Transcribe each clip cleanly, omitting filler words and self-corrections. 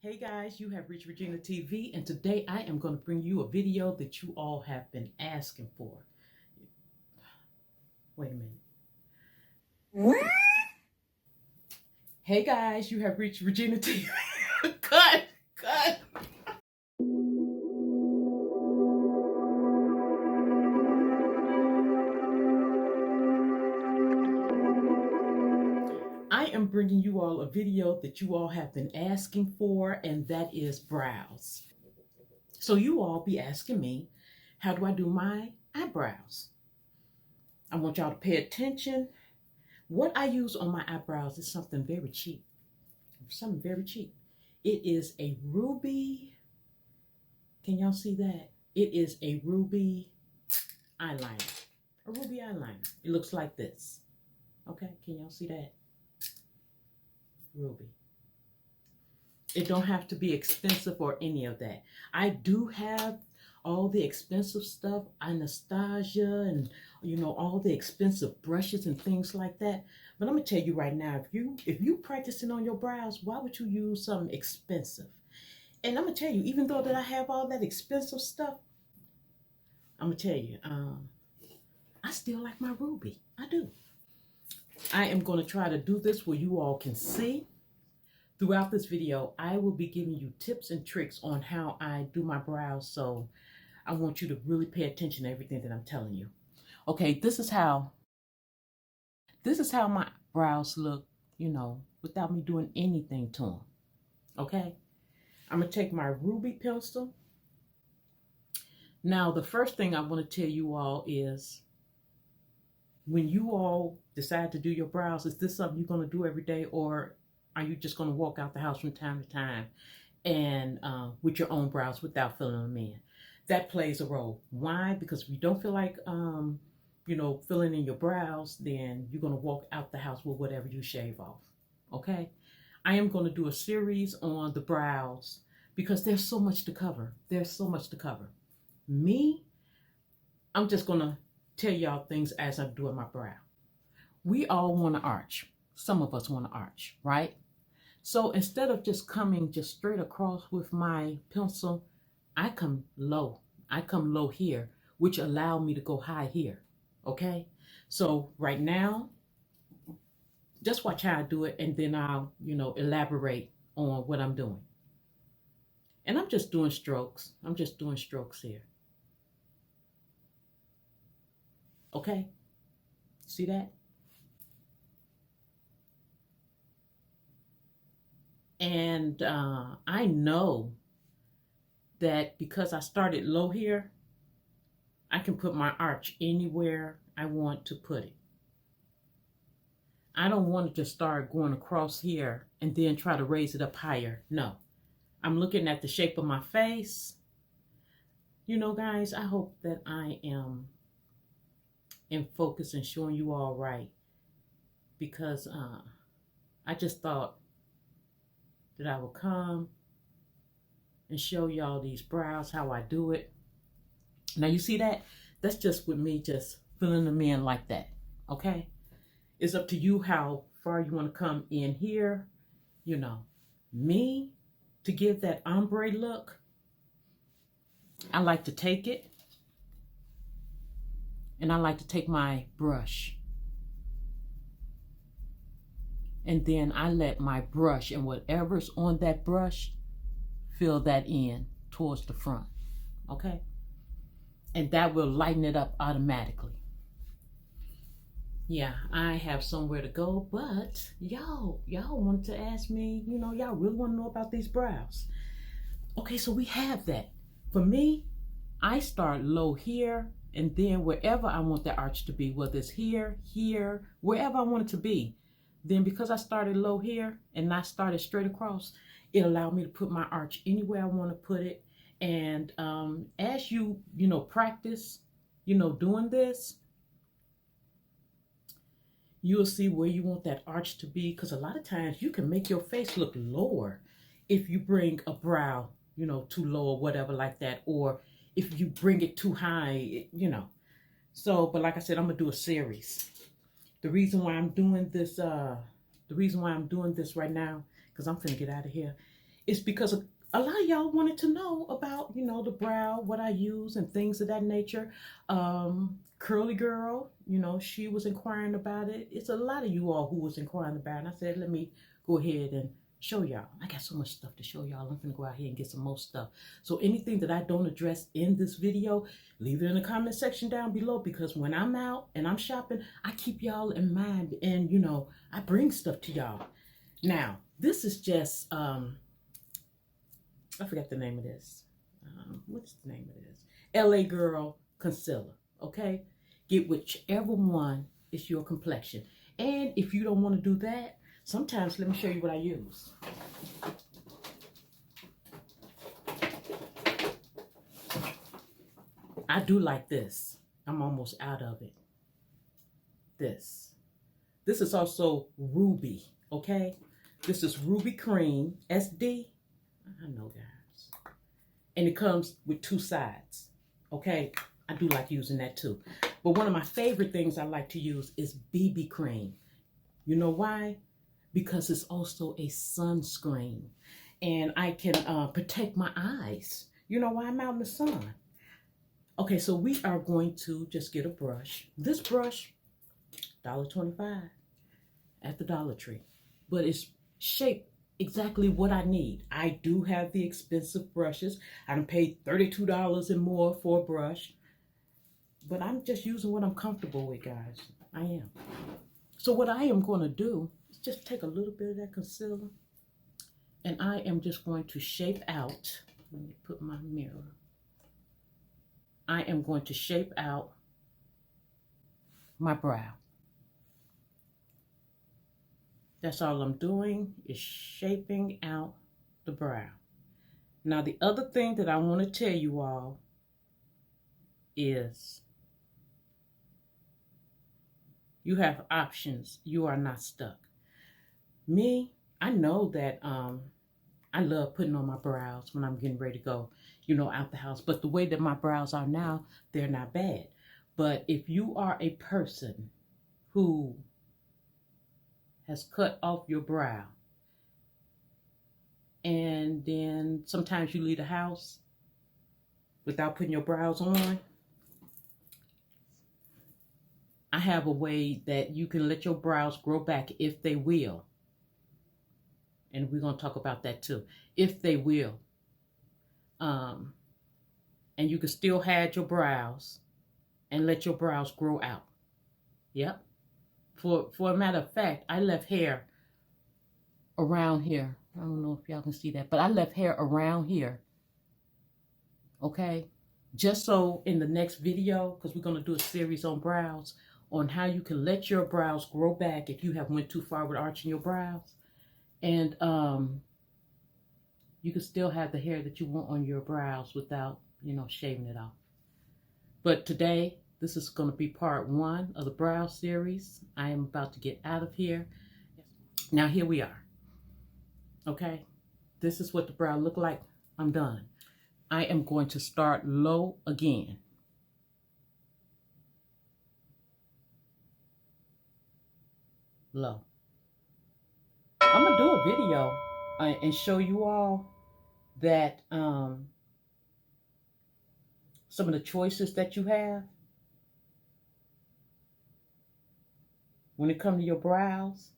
Hey guys, you have reached Regina TV, and today I am going to bring you a video that you all have been asking for. Wait a minute. What? Hey guys, you have reached Regina TV. Cut! I am bringing you all a video that you all have been asking for, and that is brows. So you all be asking me, how do I do my eyebrows? I want y'all to pay attention. What I use on my eyebrows is something very cheap. Something very cheap. It is a ruby. Can y'all see that? It is a ruby eyeliner. A ruby eyeliner. It looks like this. Okay, can y'all see that? Ruby. It don't have to be expensive or any of that. I do have all the expensive stuff, Anastasia, and all the expensive brushes and things like that. But I'm gonna tell you right now, if you practicing on your brows, why would you use something expensive? And I'm gonna tell you, even though that I have all that expensive stuff, I'm gonna tell you, I still like my ruby. I do. I am gonna try to do this where you all can see. Throughout this video, I will be giving you tips and tricks on how I do my brows. So I want you to really pay attention to everything that I'm telling you. Okay, this is how my brows look, without me doing anything to them. Okay, I'm gonna take my ruby pencil. Now, the first thing I want to tell you all is, when you all decide to do your brows, is this something you're gonna do every day, or are you just going to walk out the house from time to time and with your own brows without filling them in? That plays a role. Why? Because if you don't feel like, filling in your brows, then you're going to walk out the house with whatever you shave off. Okay? I am going to do a series on the brows because there's so much to cover. There's so much to cover. Me, I'm just going to tell y'all things as I'm doing my brow. We all want to arch. Some of us want to arch, right? So instead of just coming just straight across with my pencil, I come low. I come low here, which allowed me to go high here. Okay? So right now, just watch how I do it, and then I'll, elaborate on what I'm doing. And I'm just doing strokes. I'm just doing strokes here. Okay? See that? And I know that because I started low here, I can put my arch anywhere I want to put it. I don't want to just start going across here and then try to raise it up higher. No. I'm looking at the shape of my face. Guys, I hope that I am in focus and showing you all right, because I just thought that I will come and show y'all these brows, how I do it. Now you see that? That's just with me just filling them in like that, okay? It's up to you how far you want to come in here. Me, to give that ombre look, I like to take it, and I like to take my brush, and then I let my brush and whatever's on that brush fill that in towards the front, okay? And that will lighten it up automatically. Yeah, I have somewhere to go, but y'all wanted to ask me, y'all really want to know about these brows. Okay, so we have that. For me, I start low here, and then wherever I want the arch to be, whether it's here, wherever I want it to be, then because I started low here and I started straight across, it allowed me to put my arch anywhere I want to put it. And as you practice, doing this, you'll see where you want that arch to be, because a lot of times you can make your face look lower if you bring a brow, too low or whatever like that, or if you bring it too high, So, but like I said, I'm gonna do a series. The reason why I'm doing this right now, because I'm finna get out of here, it's because a lot of y'all wanted to know about, the brow, what I use and things of that nature. Curly Girl, she was inquiring about it. It's a lot of you all who was inquiring about it. And I said, let me go ahead and show y'all. I got so much stuff to show y'all. I'm gonna go out here and get some more stuff. So anything that I don't address in this video, leave it in the comment section down below, because when I'm out and I'm shopping, I keep y'all in mind, and I bring stuff to y'all. Now, this is just I forgot the name of this. What's the name of this? LA Girl Concealer. Okay? Get whichever one is your complexion. And if you don't want to do that, sometimes, let me show you what I use. I do like this. I'm almost out of it. This is also Ruby, okay? This is Ruby Cream SD. I know, guys. And it comes with 2 sides, okay? I do like using that too. But one of my favorite things I like to use is BB cream. You know why? Because it's also a sunscreen, and I can protect my eyes, while I'm out in the sun. Okay, so we are going to just get a brush. This brush, $1.25 at the Dollar Tree, but it's shaped exactly what I need. I do have the expensive brushes. I done paid $32 and more for a brush, but I'm just using what I'm comfortable with, guys. I am. So what I am going to do is just take a little bit of that concealer, and I am just going to shape out. Let me put my mirror. I am going to shape out my brow. That's all I'm doing, is shaping out the brow. Now, the other thing that I want to tell you all is you have options. You are not stuck. Me, I know that I love putting on my brows when I'm getting ready to go, out the house. But the way that my brows are now, they're not bad. But if you are a person who has cut off your brow, and then sometimes you leave the house without putting your brows on, I have a way that you can let your brows grow back if they will. And we're going to talk about that too. If they will. And you can still hide your brows and let your brows grow out. Yep. For a matter of fact, I left hair around here. I don't know if y'all can see that, but I left hair around here. Okay? Just so in the next video, because we're going to do a series on brows, on how you can let your brows grow back if you have went too far with arching your brows. And you can still have the hair that you want on your brows without, shaving it off. But today, this is going to be part 1 of the brow series. I am about to get out of here. Now, here we are. Okay? This is what the brow look like. I'm done. I am going to start low again. Low. I'm going to do a video and show you all that some of the choices that you have when it comes to your brows.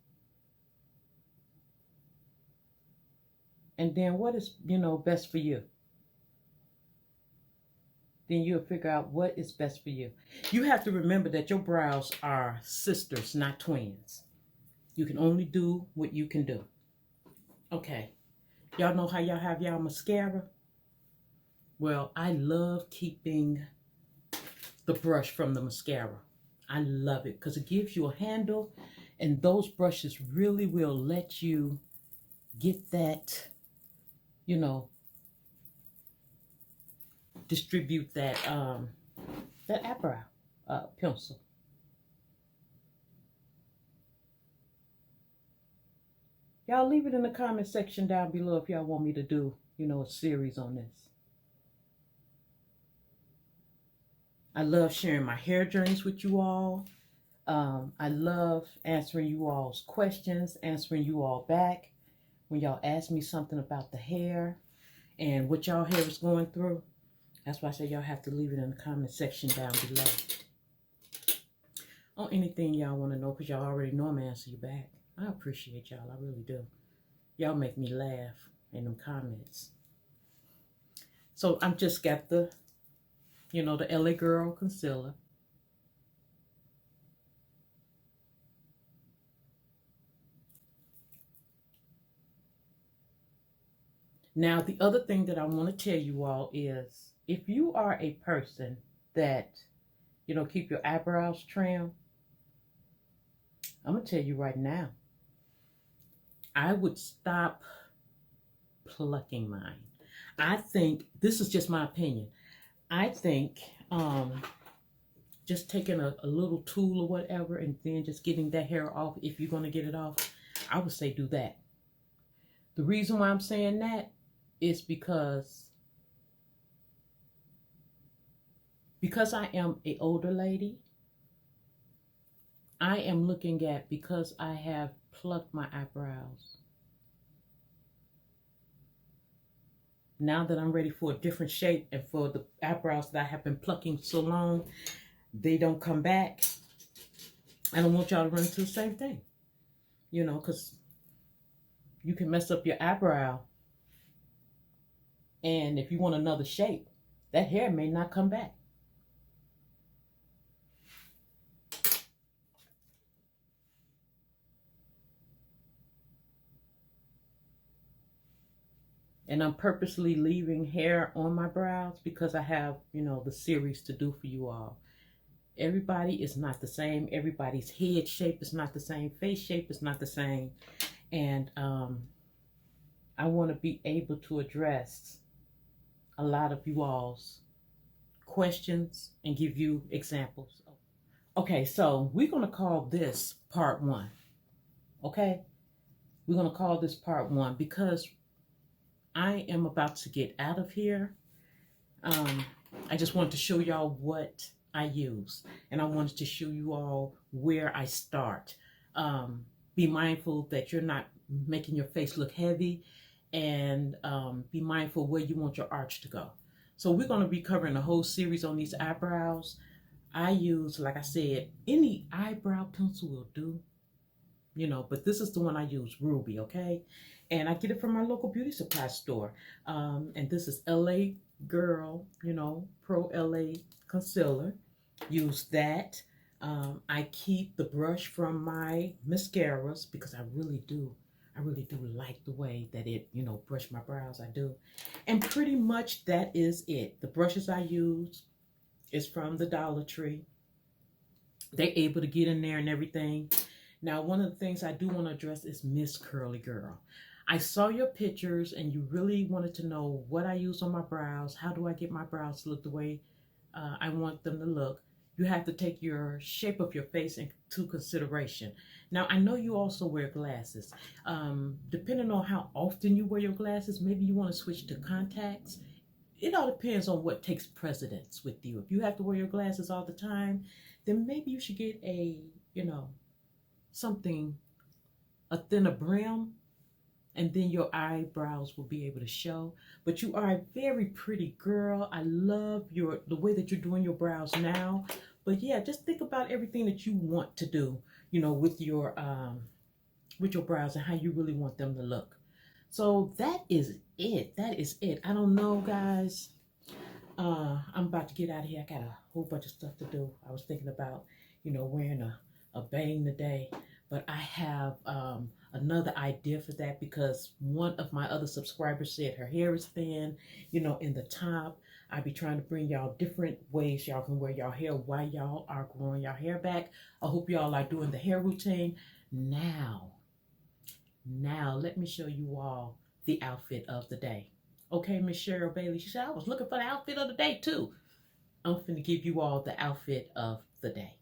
And then what is, best for you. Then you'll figure out what is best for you. You have to remember that your brows are sisters, not twins. You can only do what you can do. Okay. Y'all know how y'all have y'all mascara? Well, I love keeping the brush from the mascara. I love it because it gives you a handle, and those brushes really will let you get that, distribute that that eyebrow pencil. Y'all leave it in the comment section down below if y'all want me to do, a series on this. I love sharing my hair journeys with you all. I love answering you all's questions, answering you all back when y'all ask me something about the hair and what y'all hair is going through. That's why I say y'all have to leave it in the comment section down below. On anything y'all want to know, because y'all already know I'm going to answer you back. I appreciate y'all. I really do. Y'all make me laugh in them comments. So I'm just got the, the LA Girl concealer. Now, the other thing that I want to tell you all is, if you are a person that, keep your eyebrows trimmed, I'm going to tell you right now, I would stop plucking mine. I think, this is just my opinion, I think just taking a little tool or whatever and then just getting that hair off, if you're going to get it off, I would say do that. The reason why I'm saying that is because I am an older lady, I am looking at, because I have plucked my eyebrows, now that I'm ready for a different shape and for the eyebrows that I have been plucking so long, they don't come back. I don't want y'all to run into the same thing, because you can mess up your eyebrow, and if you want another shape, that hair may not come back. And I'm purposely leaving hair on my brows because I have, the series to do for you all. Everybody is not the same. Everybody's head shape is not the same. Face shape is not the same. And I want to be able to address a lot of you all's questions and give you examples. Okay, so we're going to call this part 1. Okay? We're going to call this part 1 because I am about to get out of here. I just wanted to show y'all what I use, and I wanted to show you all where I start. Be mindful that you're not making your face look heavy, and be mindful where you want your arch to go. So we're going to be covering a whole series on these eyebrows. I use, like I said, any eyebrow pencil will do, but this is the one I use, Ruby, okay? And I get it from my local beauty supply store. And this is LA Girl, Pro LA Concealer. Use that. I keep the brush from my mascaras because I really do like the way that it, brush my brows. I do. And pretty much that is it. The brushes I use is from the Dollar Tree. They're able to get in there and everything. Now, one of the things I do want to address is Miss Curly Girl. I saw your pictures and you really wanted to know what I use on my brows. How do I get my brows to look the way I want them to look? You have to take your shape of your face into consideration. Now, I know you also wear glasses. Depending on how often you wear your glasses, maybe you want to switch to contacts. It all depends on what takes precedence with you. If you have to wear your glasses all the time, then maybe you should get a, a thinner brim, and then your eyebrows will be able to show. But you are a very pretty girl. I love the way that you're doing your brows now. But yeah, just think about everything that you want to do, with your brows and how you really want them to look. So that is it. That is it. I don't know, guys. I'm about to get out of here. I got a whole bunch of stuff to do. I was thinking about, wearing a bang today. But I have another idea for that because one of my other subscribers said her hair is thin, in the top. I be trying to bring y'all different ways y'all can wear y'all hair while y'all are growing your hair back. I hope y'all are doing the hair routine. Now, let me show you all the outfit of the day. Okay, Miss Cheryl Bailey, she said, I was looking for the outfit of the day too. I'm finna give you all the outfit of the day.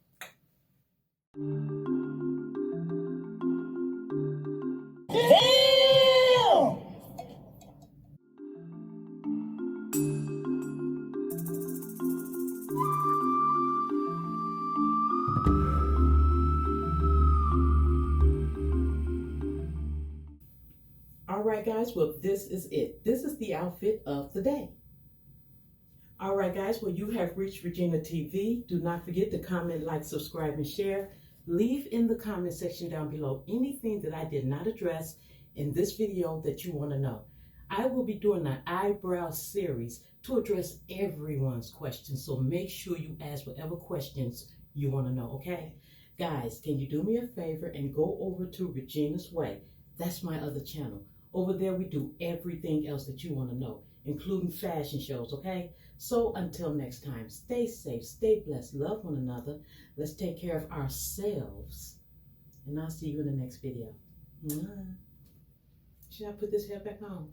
Damn! All guys, well, this is it. This is the outfit of the day. All right, guys, well, you have reached Regina TV. Do not forget to comment, like, subscribe, and share. Leave in the comment section down below anything that I did not address in this video that you want to know. I will be doing an eyebrow series to address everyone's questions, so make sure you ask whatever questions you want to know, okay? Guys, can you do me a favor and go over to Regina's Way? That's my other channel. Over there, we do everything else that you want to know, including fashion shows, okay? So until next time, stay safe, stay blessed, love one another. Let's take care of ourselves. And I'll see you in the next video. Mwah. Should I put this hair back on?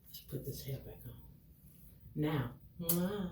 Let's put this hair back on. Now. Mwah.